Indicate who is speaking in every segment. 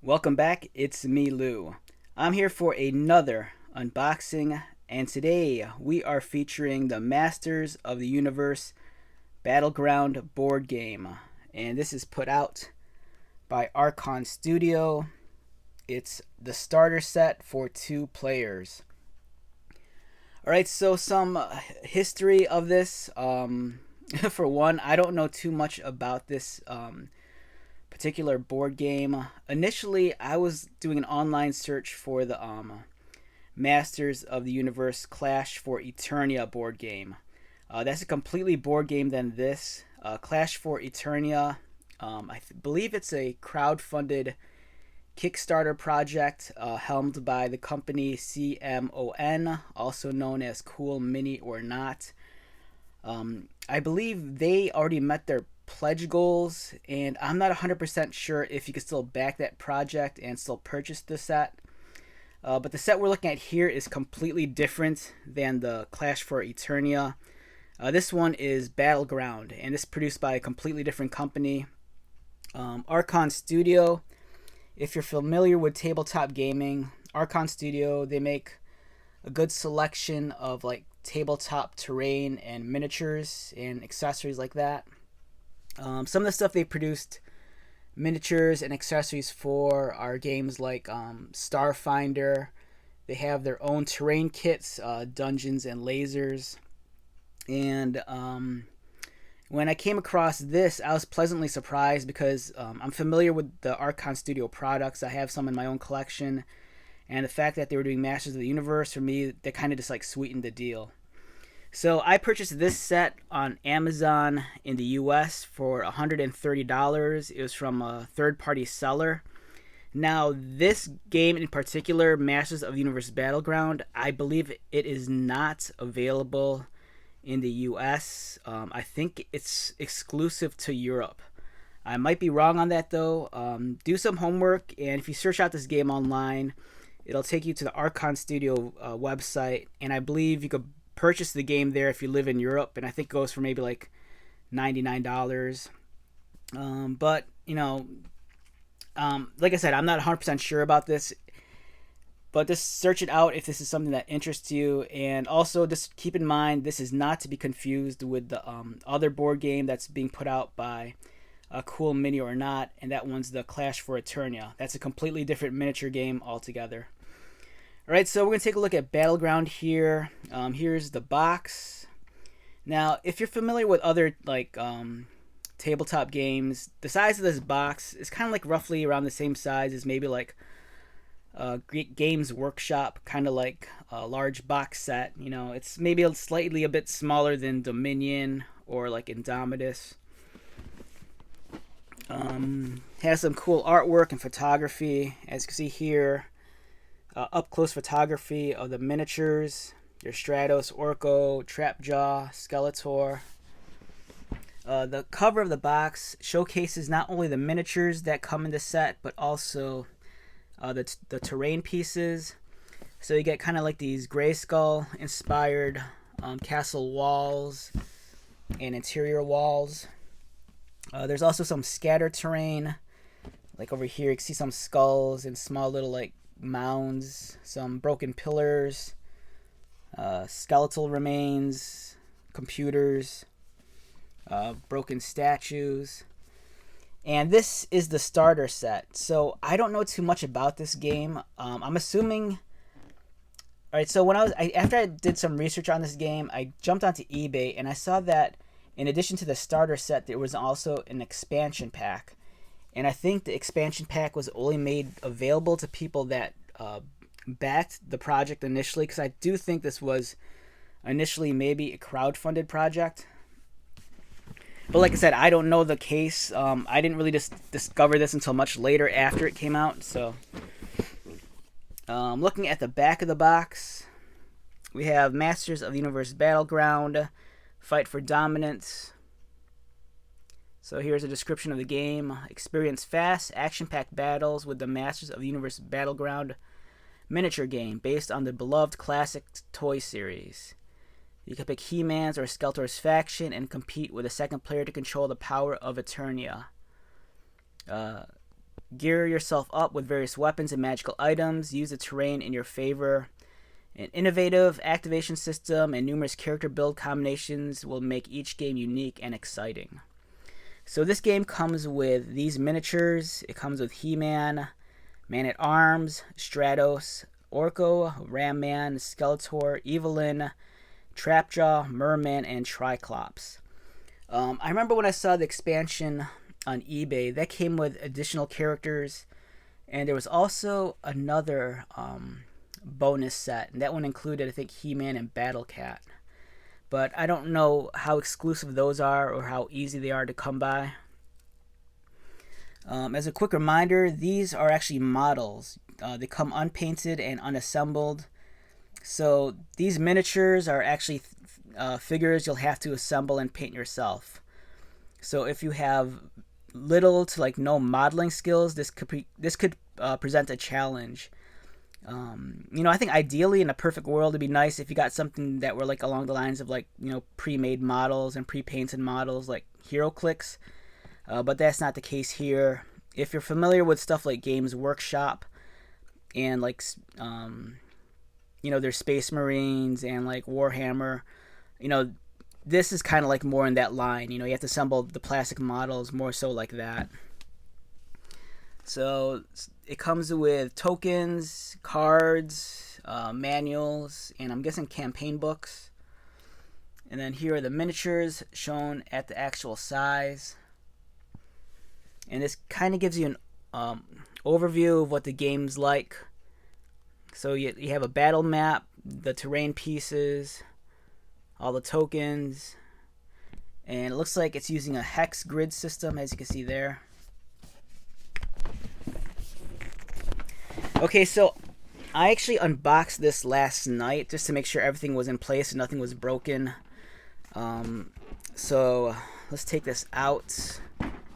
Speaker 1: Welcome back, it's me, Lou. I'm here for another unboxing, and today we are featuring the Masters of the Universe Battleground board game. And this is put out by Archon Studio. It's the starter set for 2 players. Alright, so some history of this. For one, I don't know too much about this particular board game. Initially, I was doing an online search for the Masters of the Universe Clash for Eternia board game. That's a completely board game than this. Clash for Eternia, believe it's a crowd-funded Kickstarter project helmed by the company CMON, also known as Cool Mini or Not. I believe they already met their pledge goals, and I'm not 100% sure if you can still back that project and still purchase the set. But the set we're looking at here is completely different than the Clash for Eternia. This one is Battleground, and this is produced by a completely different company, Archon Studio. If you're familiar with tabletop gaming, Archon Studio, they make a good selection of like tabletop terrain and miniatures and accessories like that. Some of the stuff they produced miniatures and accessories for are games like Starfinder. They have their own terrain kits, dungeons and lasers. And when I came across this, I was pleasantly surprised because I'm familiar with the Archon Studio products. I have some in my own collection. And the fact that they were doing Masters of the Universe, for me, that kind of just like sweetened the deal. So I purchased this set on Amazon in the US for $130. It was from a third-party seller. Now, this game in particular, Masters of the Universe Battleground, I believe it is not available in the US. I think it's exclusive to Europe. I might be wrong on that, though. Do some homework, and if you search out this game online, it'll take you to the Archon Studio website, and I believe you could purchase the game there if you live in Europe, and I think it goes for maybe like $99. But you know, like I said, I'm not 100% sure about this, but just search it out if this is something that interests you. And also just keep in mind, this is not to be confused with the other board game that's being put out by Cool Mini or Not, and that one's the Clash for Eternia. That's a completely different miniature game altogether. Alright, so we're going to take a look at Battleground here. Here's the box. Now, if you're familiar with other like tabletop games, the size of this box is kind of like roughly around the same size as maybe like Games Workshop, kind of like a large box set. You know, it's maybe slightly a bit smaller than Dominion or like Indomitus. Has some cool artwork and photography, as you can see here. Up-close photography of the miniatures. Your Stratos, Orko, Trapjaw, Skeletor. The cover of the box showcases not only the miniatures that come in the set, but also the terrain pieces. So you get kind of like these Grayskull-inspired castle walls and interior walls. There's also some scatter terrain. Like over here, you can see some skulls and small little like mounds, some broken pillars, skeletal remains, computers, broken statues. And this is the starter set. So I don't know too much about this game. I'm assuming. Alright, so when after I did some research on this game, I jumped onto eBay and I saw that in addition to the starter set, there was also an expansion pack. And I think the expansion pack was only made available to people that backed the project initially, because I do think this was initially maybe a crowd-funded project. But like I said, I don't know the case. I didn't really just discover this until much later after it came out. So, looking at the back of the box, we have Masters of the Universe Battleground, Fight for Dominance. So here's a description of the game. Experience fast, action-packed battles with the Masters of the Universe Battleground miniature game based on the beloved classic toy series. You can pick He-Man's or Skeletor's faction and compete with a second player to control the power of Eternia. Gear yourself up with various weapons and magical items. Use the terrain in your favor. An innovative activation system and numerous character build combinations will make each game unique and exciting. So this game comes with these miniatures. It comes with He-Man, Man-at-Arms, Stratos, Orko, Ram-Man, Skeletor, Evelyn, Trapjaw, Merman, and Triclops. I remember when I saw the expansion on eBay, that came with additional characters, and there was also another bonus set, and that one included, I think, He-Man and Battle Cat. But I don't know how exclusive those are or how easy they are to come by. As a quick reminder, these are actually models. They come unpainted and unassembled. So these miniatures are actually figures you'll have to assemble and paint yourself. So if you have little to like no modeling skills, this could present a challenge. I think ideally in a perfect world it'd be nice if you got something that were like along the lines of like, pre-made models and pre-painted models like HeroClix, but that's not the case here. If you're familiar with stuff like Games Workshop and like there's Space Marines and like Warhammer, this is kind of like more in that line. You have to assemble the plastic models more so like that. So it comes with tokens, cards, manuals, and I'm guessing campaign books. And then here are the miniatures shown at the actual size. And this kind of gives you an overview of what the game's like. So you have a battle map, the terrain pieces, all the tokens, and it looks like it's using a hex grid system, as you can see there. Okay, so I actually unboxed this last night just to make sure everything was in place and nothing was broken. So let's take this out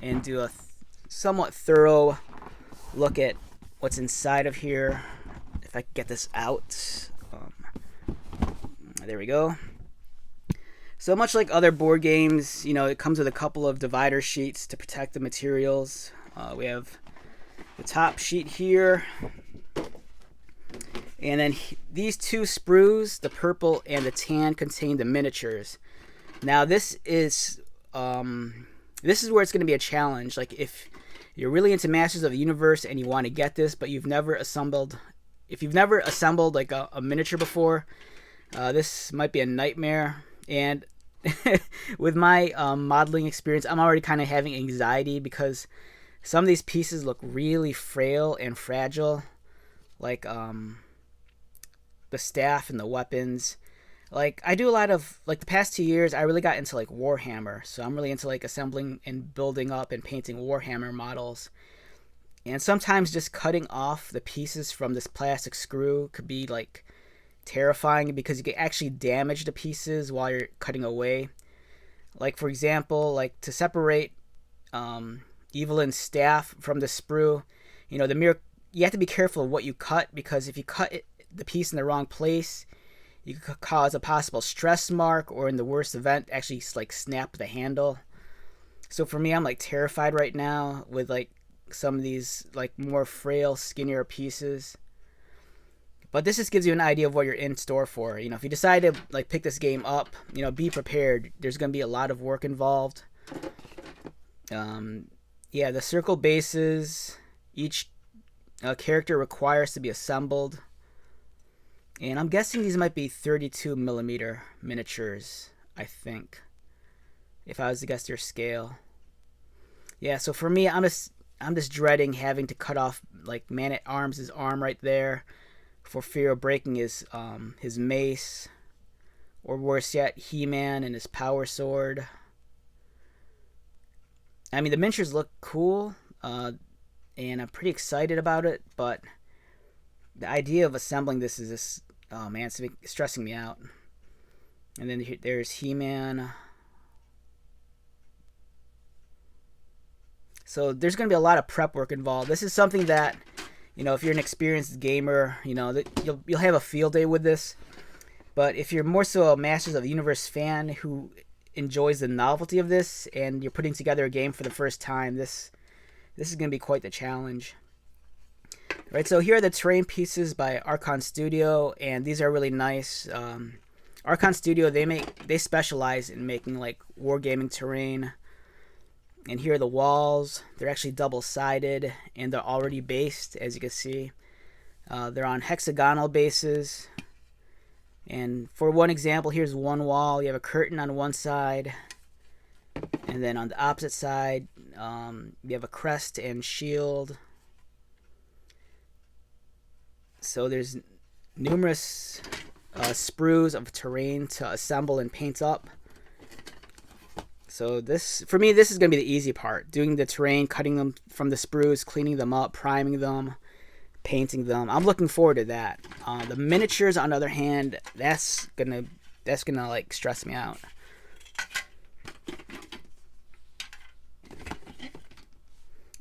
Speaker 1: and do a somewhat thorough look at what's inside of here. If I can get this out. There we go. So much like other board games, it comes with a couple of divider sheets to protect the materials. We have the top sheet here. And then these two sprues, the purple and the tan, contain the miniatures. Now this is where it's going to be a challenge. Like if you're really into Masters of the Universe and you want to get this, but you've never assembled like a miniature before, this might be a nightmare. And with my modeling experience, I'm already kind of having anxiety because some of these pieces look really frail and fragile, like the staff and the weapons. Like I do a lot of, like, the past 2 years I really got into like Warhammer, so I'm really into like assembling and building up and painting Warhammer models. And sometimes just cutting off the pieces from this plastic screw could be like terrifying because you can actually damage the pieces while you're cutting away. Like for example, like to separate Evelyn's staff from the sprue, you have to be careful of what you cut, because if you cut the piece in the wrong place, you could cause a possible stress mark, or in the worst event, actually like snap the handle. So for me, I'm like terrified right now with like some of these like more frail, skinnier pieces. But this just gives you an idea of what you're in store for. If you decide to like pick this game up, be prepared. There's going to be a lot of work involved. The circle bases, each character requires to be assembled. And I'm guessing these might be 32mm miniatures, I think, if I was to guess their scale. Yeah, so for me, I'm just dreading having to cut off like Man-at-Arms' arm right there, for fear of breaking his mace, or worse yet, He-Man and his power sword. I mean, the miniatures look cool, and I'm pretty excited about it, but the idea of assembling this is just, oh man, it's stressing me out. And then there's He-Man. So there's going to be a lot of prep work involved. This is something that, if you're an experienced gamer, that you'll have a field day with this. But if you're more so a Masters of the Universe fan who enjoys the novelty of this, and you're putting together a game for the first time, this This is going to be quite the challenge. Right, so here are the terrain pieces by Archon Studio, and these are really nice. Archon Studio, they specialize in making like wargaming terrain. And here are the walls. They're actually double-sided, and they're already based, as you can see. They're on hexagonal bases. And for one example, here's one wall. You have a curtain on one side, and then on the opposite side, you have a crest and shield. So there's numerous sprues of terrain to assemble and paint up. So this, for me, this is going to be the easy part. Doing the terrain, cutting them from the sprues, cleaning them up, priming them, painting them. I'm looking forward to that. The miniatures, on the other hand, that's gonna like stress me out.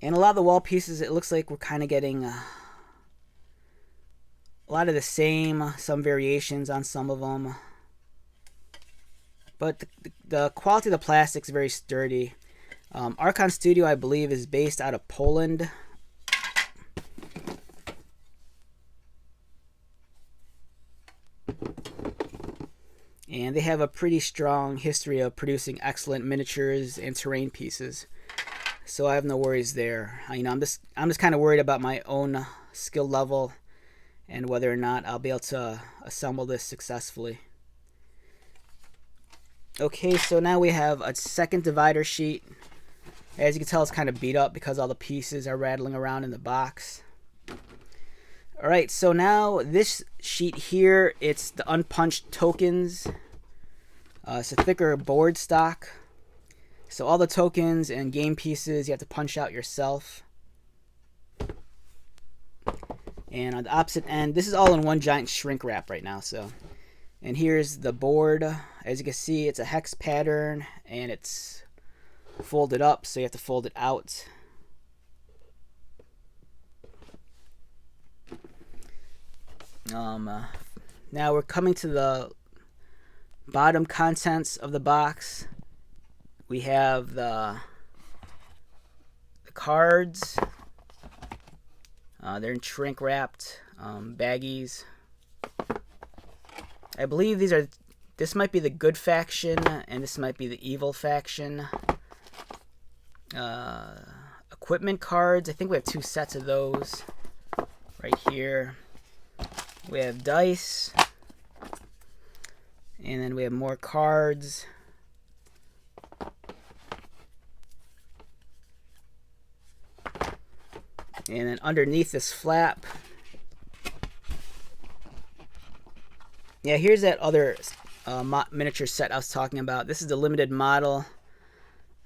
Speaker 1: And a lot of the wall pieces, it looks like we're kind of getting a lot of the same, some variations on some of them. But the quality of the plastic is very sturdy. Archon Studio, I believe, is based out of Poland. And they have a pretty strong history of producing excellent miniatures and terrain pieces. So I have no worries there. I'm just kind of worried about my own skill level and whether or not I'll be able to assemble this successfully. Okay, so now we have a second divider sheet. As you can tell, it's kind of beat up because all the pieces are rattling around in the box. Alright, so now this sheet here, it's the unpunched tokens. It's a thicker board stock. So all the tokens and game pieces you have to punch out yourself. And on the opposite end, this is all in one giant shrink wrap right now. And here's the board. As you can see, it's a hex pattern and it's folded up, so you have to fold it out. Now we're coming to the bottom contents of the box. We have the cards. They're in shrink wrapped baggies. I believe this might be the good faction and this might be the evil faction. Equipment cards, I think we have 2 sets of those right here. We have dice, and then we have more cards. And then underneath this flap, yeah, here's that other miniature set I was talking about. This is the limited model.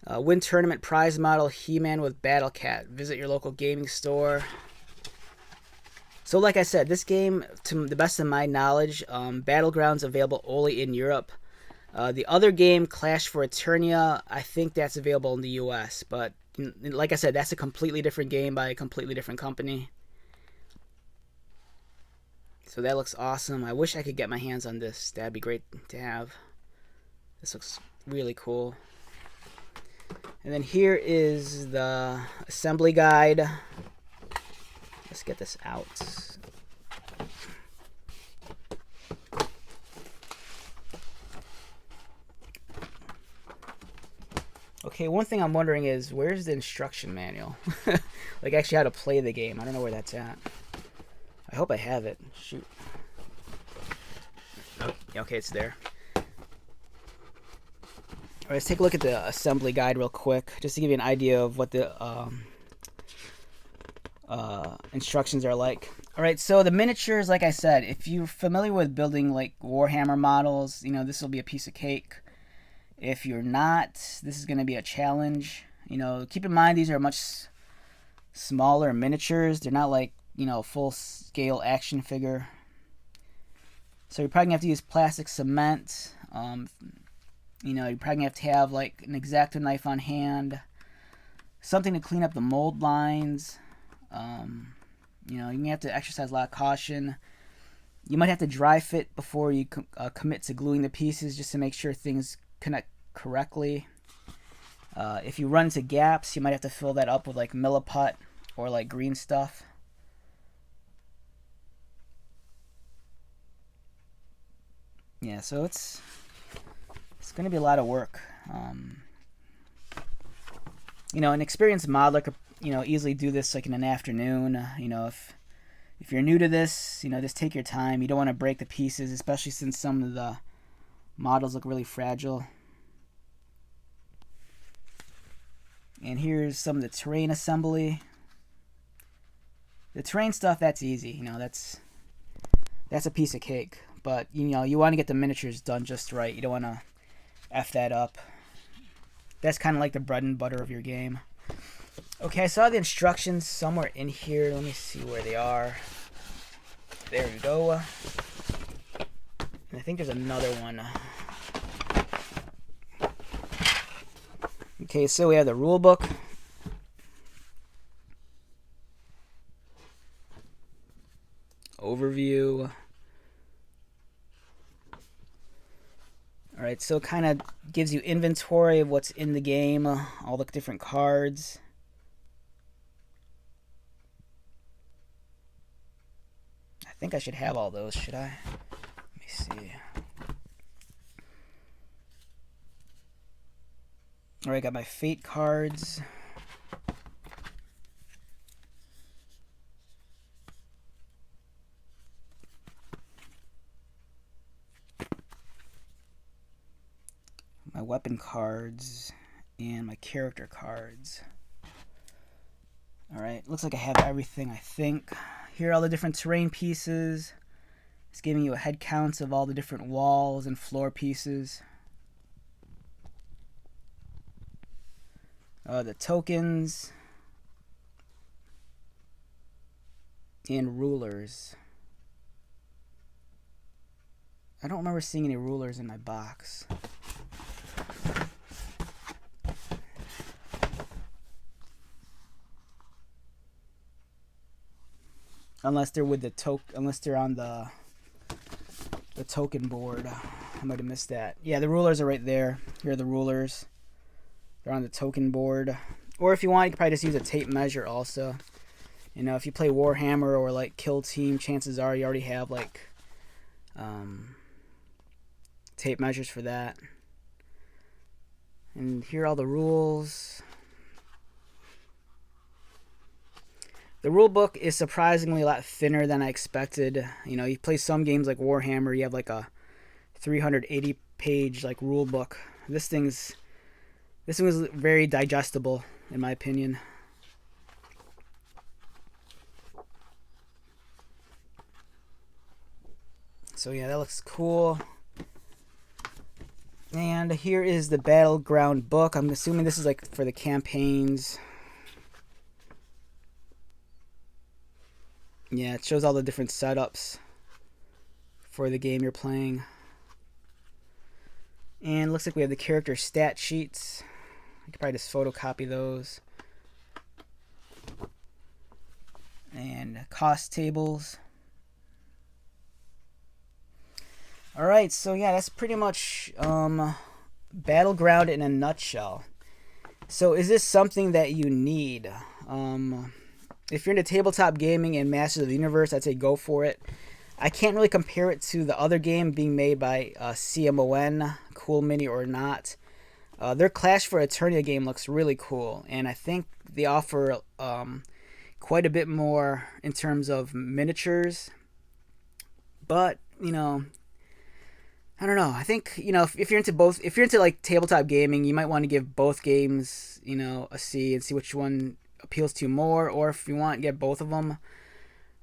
Speaker 1: Win tournament prize model He-Man with Battle Cat. Visit your local gaming store. So like I said, this game, to the best of my knowledge, Battleground's available only in Europe. The other game, Clash for Eternia, I think that's available in the US. But like I said, that's a completely different game by a completely different company. So that looks awesome. I wish I could get my hands on this. That'd be great to have. This looks really cool. And then here is the assembly guide. Let's get this out. Okay, one thing I'm wondering is, where's the instruction manual? Like actually how to play the game. I don't know where that's at. I hope I have it. Shoot. Oh, okay, it's there. Alright, let's take a look at the assembly guide real quick, just to give you an idea of what the instructions are like. Alright, so the miniatures, like I said, if you're familiar with building like Warhammer models, you know, this will be a piece of cake. If you're not, this is going to be a challenge. You know, keep in mind these are much smaller miniatures. They're not like, you know, full-scale action figure. So you're probably going to have to use plastic cement. You know, you're probably going to have like an X-Acto knife on hand. Something to clean up the mold lines. You know, you're going to have to exercise a lot of caution. You might have to dry fit before you commit to gluing the pieces just to make sure things connect correctly. If you run into gaps, you might have to fill that up with like milliput or like green stuff. Yeah, so it's going to be a lot of work. You know, an experienced modeler could, you know, easily do this like in an afternoon. You know, if you're new to this, you know, just take your time. You don't want to break the pieces, especially since some of the models look really fragile. And here's some of the terrain assembly. The terrain stuff, that's easy. You know, that's a piece of cake. But, you know, you want to get the miniatures done just right. You don't want to F that up. That's kind of like the bread and butter of your game. Okay, I saw the instructions somewhere in here. Let me see where they are. There we go. And I think there's another one. Okay, so we have the rulebook. Overview. Alright, so it kind of gives you inventory of what's in the game, all the different cards. I think I should have all those, should I? Let me see. Alright, got my fate cards. My weapon cards and my character cards. Alright, looks like I have everything, I think. Here are all the different terrain pieces. It's giving you a head count of all the different walls and floor pieces. The tokens and rulers. I don't remember seeing any rulers in my box. Unless they're with the unless they're on the token board. I might have missed that. Yeah, the rulers are right there. Here are the rulers. They're on the token board. Or if you want, you can probably just use a tape measure also. You know, if you play Warhammer or like Kill Team, chances are you already have like tape measures for that. And here are all the rules. The rule book is surprisingly a lot thinner than I expected. You know, you play some games like Warhammer, you have like a 380 page like rule book. This thing was very digestible in my opinion. So yeah, that looks cool. And here is the Battleground book. I'm assuming this is like for the campaigns. Yeah, it shows all the different setups for the game you're playing. And it looks like we have the character stat sheets. I could probably just photocopy those. And cost tables. Alright, so yeah, that's pretty much Battleground in a nutshell. So is this something that you need? If you're into tabletop gaming and Masters of the Universe, I'd say go for it. I can't really compare it to the other game being made by CMON, Cool Mini or not. Their Clash for Eternia game looks really cool, and I think they offer quite a bit more in terms of miniatures. But, you know, I don't know. I think, you know, if you're into both, if you're into like tabletop gaming, you might want to give both games, you know, a see and see which one appeals to you more, or if you want, get both of them.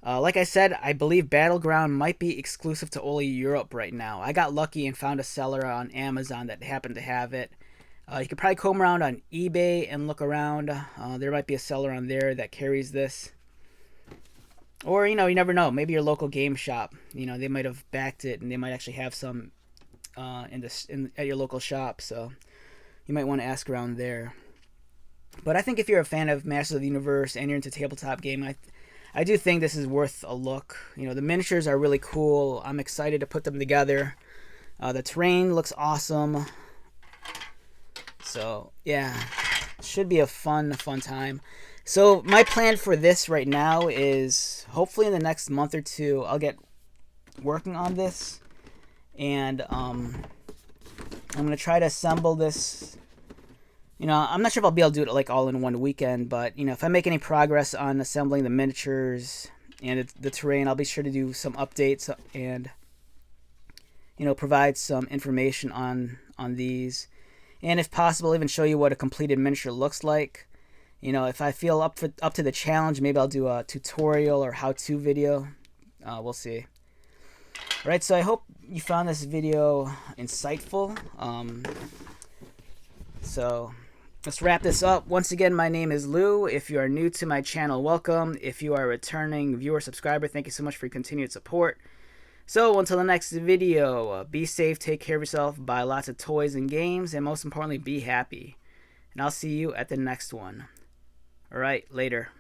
Speaker 1: Like I said, I believe Battleground might be exclusive to only Europe right now. I got lucky and found a seller on Amazon that happened to have it. You could probably comb around on eBay and look around. There might be a seller on there that carries this. Or, you know, you never know. Maybe your local game shop, you know, they might have backed it and they might actually have some at your local shop. So you might want to ask around there. But I think if you're a fan of Masters of the Universe and you're into tabletop gaming, I do think this is worth a look. You know, the miniatures are really cool. I'm excited to put them together. The terrain looks awesome. So yeah, should be a fun time. So my plan for this right now is hopefully in the next month or two I'll get working on this, and I'm gonna try to assemble this. You know, I'm not sure if I'll be able to do it like all in one weekend, but you know, if I make any progress on assembling the miniatures and the terrain, I'll be sure to do some updates and, you know, provide some information on these, and if possible, even show you what a completed miniature looks like. You know, if I feel up to the challenge, maybe I'll do a tutorial or how-to video. We'll see. All right, so I hope you found this video insightful. So let's wrap this up. Once again, my name is Lou. If you are new to my channel, welcome. If you are a returning viewer, subscriber, thank you so much for your continued support. So until the next video, be safe, take care of yourself, buy lots of toys and games, and most importantly, be happy. And I'll see you at the next one. All right, later.